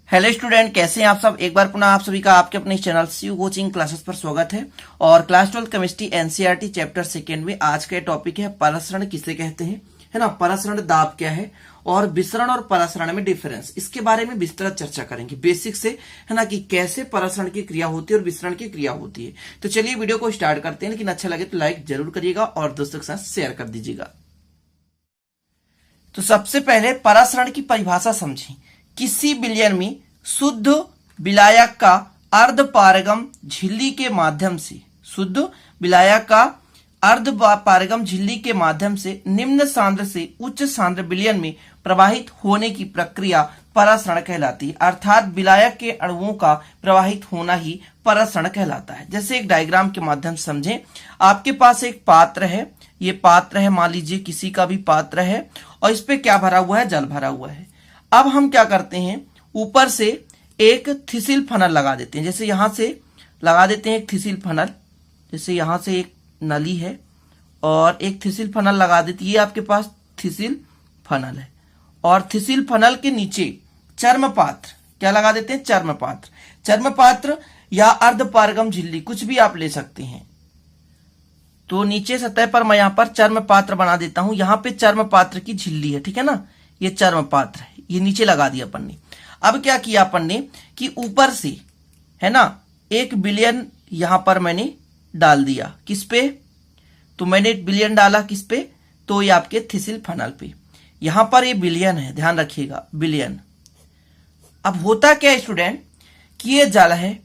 Hello student, कैसे हैं आप सब। एक बार पुनः आप सभी का आपके अपने चैनल सीयू कोचिंग क्लासेस पर स्वागत है। और class 12 chemistry NCERT chapter second में आज का टॉपिक है परासरण किसे कहते हैं, है ना। परासरण दाब क्या है और विसरण और परासरण में डिफरेंस, इसके बारे में विस्तृत चर्चा करेंगे बेसिक से, है ना, कि कैसे परासरण की क्रिया होती है और विसरण की क्रिया होती है। तो चलिए वीडियो को स्टार्ट करते हैं, लेकिन अच्छा लगे तो लाइक जरूर करिएगा और दोस्तों के साथ शेयर कर दीजिएगा। तो सबसे पहले परासरण की परिभाषा समझें। किसी विलयन में शुद्ध विलायक का अर्धपारगम झिल्ली के माध्यम से, शुद्ध विलायक का अर्धपारगम झिल्ली के माध्यम से निम्न सांद्र से उच्च सांद्र विलयन में प्रवाहित होने की प्रक्रिया परासरण कहलाती है। अर्थात विलायक के अणुओं का प्रवाहित होना ही परासरण कहलाता है। जैसे एक डायग्राम के माध्यम से समझें। आपके पास एक पात्र है, ये पात्र है, मान लीजिए किसी का भी पात्र है, और इस पे क्या भरा हुआ है, जल भरा हुआ है। अब हम क्या करते हैं, ऊपर से एक थिसिल फनल लगा देते हैं। जैसे यहां से लगा देते हैं एक थिसिल फनल, जैसे यहां से एक नली है और एक थिसिल फनल लगा देती है। ये आपके पास थिसिल फनल है और थिसिल फनल के नीचे चर्म पात्र, क्या लगा देते हैं, चर्म पात्र। चर्म पात्र या अर्धपारगम झिल्ली, कुछ भी आप ले सकते हैं। तो नीचे सतह पर मैं यहां पर चर्म पात्र बना देता हूं। यहां पे चर्म पात्र की झिल्ली है, ठीक है ना, ये चर्म पात्र है, ये नीचे लगा दिया अपन ने। अब क्या किया अपन ने कि ऊपर से, है ना, एक विलयन यहां पर मैंने डाल दिया। किस पे, तो मैंने विलयन डाला किस पे, तो ये आपके थिसिल फनल पे। यहां पर ये विलयन है, ध्यान रखिएगा, विलयन। अब होता क्या है स्टूडेंट कि ये जल है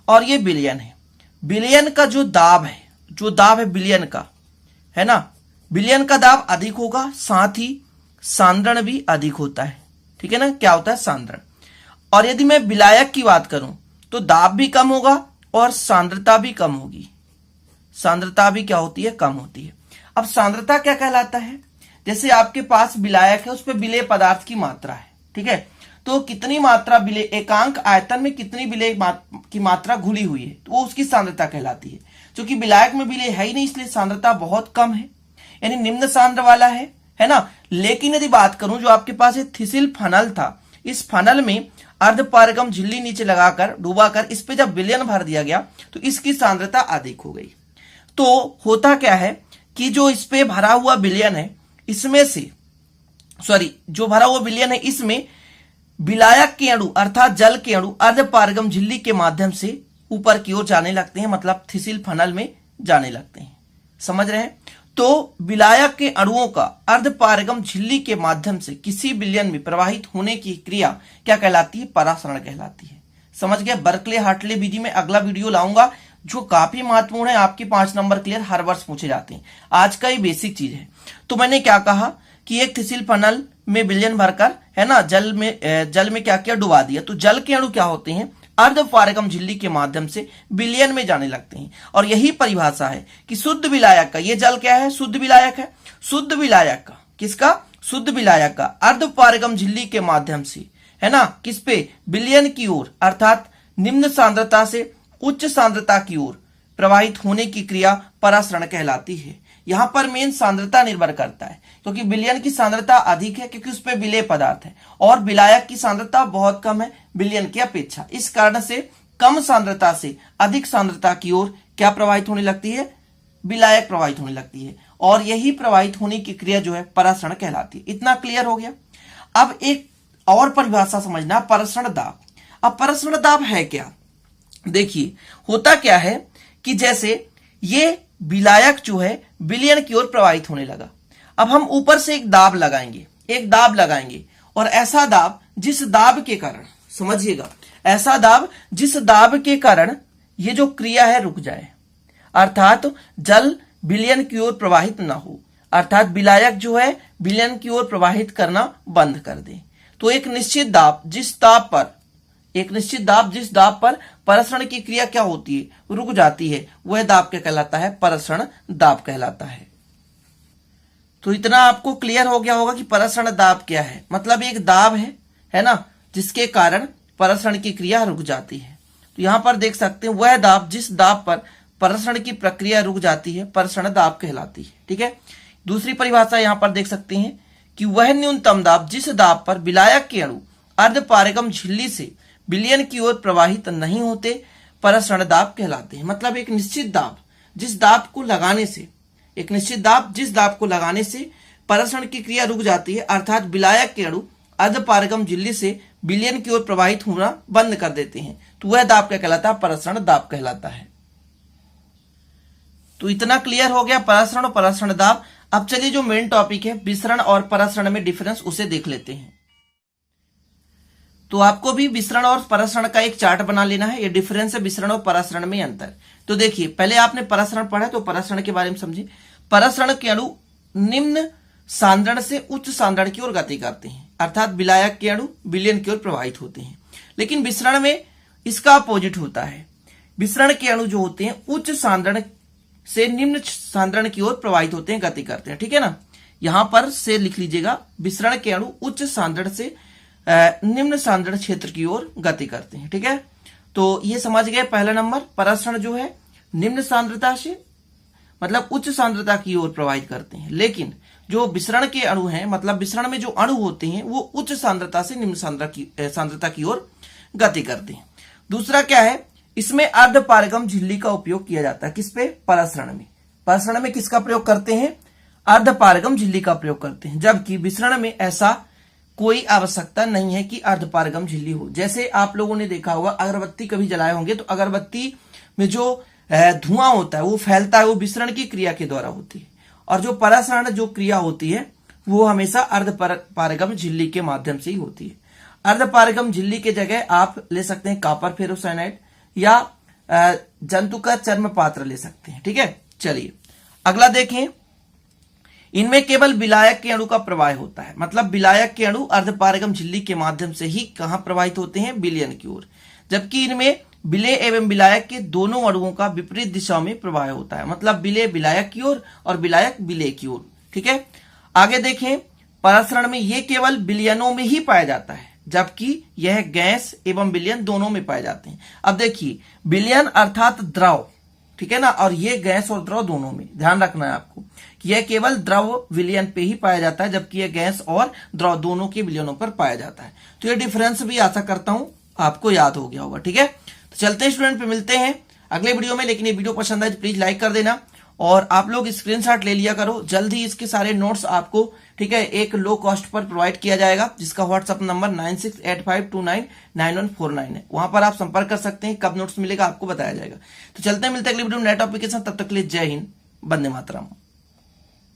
और ये विलयन है। विलयन का जो दाब है, जो दाब है विलयन का, है ना, विलयन का दाब अधिक होगा, साथ ही सांद्रण भी अधिक होता है, ठीक है ना। क्या होता है, सांद्रण। और यदि मैं विलायक की बात करूं तो दाब भी कम होगा और सांद्रता भी कम होगी। सांद्रता भी क्या होती है, कम होती है। अब सांद्रता क्या कहलाता है, जैसे आपके पास विलायक है, उस पर विलेय पदार्थ की मात्रा है, ठीक है। तो कितनी मात्रा विलेय, एकांक आयतन में कितनी विलेय की मात्रा घुली हुई है, तो वो उसकी सांद्रता कहलाती है। क्योंकि विलायक में विलेय है ही नहीं, इसलिए सांद्रता बहुत कम है, यानी निम्न सांद्र वाला है ना। लेकिन यदि बात करूं, जो आपके पास एक थिसिल फनल था, इस फनल में अर्धपारगम झिल्ली नीचे लगाकर डुबाकर इस पे जब विलयन भर दिया गया तो इसकी सांद्रता अधिक हो गई। तो होता क्या है कि जो इस पे भरा हुआ विलयन है, इसमें से जो भरा हुआ विलयन है, इसमें विलायक के अणु अर्थात जल के अणु अर्धपारगम झिल्ली के माध्यम से ऊपर की ओर जाने लगते हैं, मतलब थिसिल फनल में जाने लगते हैं। समझ रहे हैं। तो विलायक के अणुओं का अर्धपारगम झिल्ली के माध्यम से किसी विलयन में प्रवाहित होने की क्रिया क्या कहलाती है, परासरण कहलाती है। समझ गए। बर्कले हार्टले विधि में अगला वीडियो लाऊंगा जो काफी महत्वपूर्ण है, आपके 5 नंबर क्लियर हर वर्ष पूछे जाते हैं। आज का ये बेसिक चीज है। तो मैंने क्या कहा कि एक थिसिल फनल में विलयन भरकर, है ना, जल में क्या किया, डुबा दिया। तो जल के अणु क्या होते हैं, अर्धपारगम झिल्ली के माध्यम से विलयन में जाने लगते हैं। और यही परिभाषा है कि शुद्ध विलायक का, ये जल क्या है, शुद्ध विलायक है। शुद्ध विलायक का, किसका, शुद्ध विलायक का अर्धपारगम झिल्ली के माध्यम से, है ना, किस पे, विलयन की ओर अर्थात निम्न सांद्रता से उच्च सांद्रता की ओर प्रवाहित होने की क्रिया परासरण कहलाती है। यहां पर मेन सांद्रता निर्भर करता है, क्योंकि विलयन की सांद्रता अधिक है क्योंकि उस पर विलेय पदार्थ है, और विलायक की सांद्रता बहुत कम है विलयन की अपेक्षा। इस कारण से कम सांद्रता से अधिक सांद्रता की ओर क्या प्रवाहित होने लगती है, विलायक प्रवाहित होने लगती है। और यही प्रवाहित होने की क्रिया जो है परासरण कहलाती है। इतना क्लियर हो गया। अब एक और परिभाषा समझना, परासरण दाब। अब परासरण दाब है क्या, देखिए होता क्या है कि जैसे ये विलायक जो है विलयन की ओर प्रवाहित होने लगा। अब हम ऊपर से एक दाब लगाएंगे और ऐसा दाब जिस दाब के कारण, समझिएगा, ऐसा दाब जिस दाब के कारण ये जो क्रिया है रुक जाए, अर्थात जल विलयन की ओर प्रवाहित ना हो, अर्थात विलायक जो है विलयन की ओर प्रवाहित करना बंद कर दे। तो एक निश्चित दाब जिस दाब पर परासरण की क्रिया क्या होती है, रुक जाती है, वह दाब क्या कहलाता है, परासरण दाब कहलाता है। तो इतना आपको क्लियर हो गया होगा कि परासरण दाब क्या है। मतलब एक दाब है ना, जिसके कारण परासरण की क्रिया रुक जाती है। तो यहां पर देख सकते हैं, वह दाब जिस दाब पर परासरण की प्रक्रिया रुक जाती है परासरण दाब कहलाती है, ठीक है। दूसरी परिभाषा यहां पर देख सकते हैं कि वह न्यूनतम दाब जिस दाब पर विलायक के अणु अर्धपारगम झिल्ली से विलयन की ओर प्रवाहित नहीं होते परसरण दाब कहलाते हैं। मतलब एक निश्चित दाब जिस दाब को लगाने से परसरण की क्रिया रुक जाती है, अर्थात विलायक के अणु अर्धपारगम झिल्ली से विलयन की ओर प्रवाहित होना बंद कर देते हैं, तो वह दाब क्या कहलाता है? परसरण दाब कहलाता है। तो इतना क्लियर हो गया परसरण और परसरण दाब। अब चलिए जो मेन टॉपिक है विसरण और परसरण में डिफरेंस उसे देख लेते हैं। तो आपको भी विसरण और परसरण का एक चार्ट बना लेना है। ये डिफरेंस है विसरण और परसरण में अंतर। तो देखिए पहले आपने परसरण पढ़ा तो परसरण के बारे में समझे। परसरण के अणु निम्न सांद्रण से उच्च सांद्रण की ओर गति करते हैं, अर्थात विलायक के अणु विलयन की ओर प्रवाहित होते हैं। लेकिन विसरण में इसका अपोजिट होता है। विसरण के अणु जो होते हैं उच्च सांद्रण से निम्न सांद्रण की ओर प्रवाहित होते हैं, गति करते हैं। ठीक है ना, यहां पर से लिख लीजिएगा, विसरण के अणु उच्च सांद्रण से निम्न सांद्रण क्षेत्र की ओर गति करते हैं। ठीक है, तो ये समझ गए पहला नंबर। परसरण जो है निम्न सांद्रता से मतलब उच्च सांद्रता की ओर प्रवाहित करते हैं, लेकिन जो विसरण के अणु हैं, मतलब विसरण में जो अणु होते हैं वो उच्च सांद्रता से निम्न सांद्रता की ओर गति करते हैं। दूसरा क्या है, इसमें अर्धपारगम झिल्ली का उपयोग किया जाता है। किस पे? परसरण में। परसरण में किसका प्रयोग करते हैं? अर्धपारगम झिल्ली का प्रयोग करते हैं, जबकि विसरण में ऐसा कोई आवश्यकता नहीं है कि अर्धपारगम झिल्ली हो। जैसे आप लोगों ने देखा होगा अगरबत्ती कभी जलाए होंगे तो अगरबत्ती में जो धुआं होता है वो फैलता है, वो विसरण की क्रिया के द्वारा होती है, और जो परसरण जो क्रिया होती है वो हमेशा अर्धपारगम झिल्ली के माध्यम से ही होती है। अर्धपारगम झिल्ली के जगह आप ले सकते हैं कॉपर फेरोसाइनाइड या जंतु का चर्म पात्र ले सकते हैं। ठीक है, चलिए अगला देखें। इनमें केवल विलायक के अणु का प्रवाह होता है, मतलब विलायक के अणु अर्धपारगम झिल्ली के माध्यम से ही कहां प्रवाहित होते हैं? विलयन की ओर। जबकि इनमें विलेय एवं विलायक के दोनों अणुओं का विपरीत दिशा में प्रवाह होता है, मतलब विलेय विलायक की ओर और विलायक विलेय की ओर। ठीक है, आगे देखें। परसरण में यह केवल विलयनों में ही पाया जाता है, जबकि यह गैस एवं विलयन दोनों में पाए जाते हैं। अब देखिए विलयन अर्थात द्रव, ठीक है ना, और ये गैस और द्रव दोनों में। ध्यान रखना है आपको कि यह केवल द्रव विलयन पे ही पाया जाता है, जबकि यह गैस और द्रव दोनों के विलयनों पर पाया जाता है। तो ये डिफरेंस भी आशा करता हूं आपको याद हो गया होगा। ठीक है, तो चलते हैं स्टूडेंट, पे मिलते हैं अगले वीडियो में। लेकिन ये वीडियो पसंद आए तो प्लीज लाइक कर देना, और आप लोग स्क्रीनशॉट ले लिया करो। जल्द ही इसके सारे नोट्स आपको, ठीक है, एक लो कॉस्ट पर प्रोवाइड किया जाएगा, जिसका व्हाट्सएप नंबर 9685299149 है। वहां पर आप संपर्क कर सकते हैं। कब नोट्स मिलेगा आपको बताया जाएगा। तो चलते हैं, मिलते हैं अगले वीडियो में नए टॉपिक के साथ। तब तक के लिए जय हिंद, वंदे मातरम।